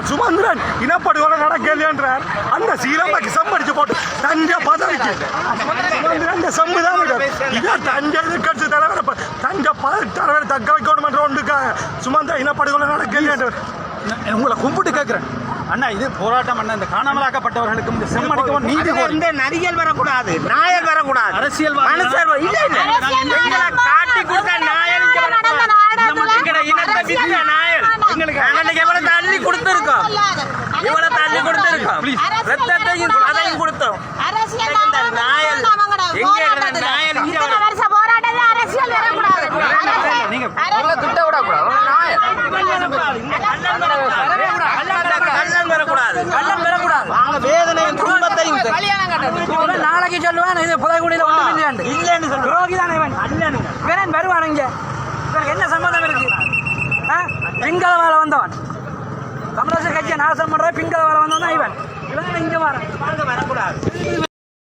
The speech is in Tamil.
சுமந்திரன் இனப்படுகொலை நடக்கலையென்றார். அந்த சீலம்பாக்கு சம்படிச்சு போட்டு தஞ்சை பதவிக்கு சுமந்திரன் சம்புதான் இதை தஞ்சை எதிர்கட்சி தலைவர் தஞ்சை தலைவர் தக்க வைக்கணும் என்ற ஒன்றுக்காக சுமந்திர இனப்படுகொலை நடக்கலையென்றார். உங்களை கும்பிட்டு கேட்கிறேன் அண்ணா, இது போராட்டம் அண்ணா. இந்த காணாமலாக்கப்பட்டவர்களுக்கு இந்த செம்மடிக்கவும் நீதி இந்த நரிகள் வரக்கூடாது, நாயல் வரக்கூடாது, அரசியல் மனுஷர் காட்டி கொடுத்த நாயல் எவ்வளவு தள்ளி கொடுத்திருக்கோம், இவ்வளவு தள்ளி கொடுத்திருக்கோம், ரத்தத்தையும் அதையும் கொடுத்தோம். நாயல் எங்க நாயல் நீங்க திட்ட விடக்கூடாது. நாளைக்கு சொல்லுவான் இது புதைக்குடியில ஒன்று இல்லைன்னு சொல்லுவான். வருவான் இங்க என்ன சம்பந்தம் இருக்கு? பிங்கள வேலை வந்தவன் தமிழக கட்சியை நாசம் பண்ற பிங்கள வேலை வந்தவன் இவன் இவன் இங்க வரக்கூடாது.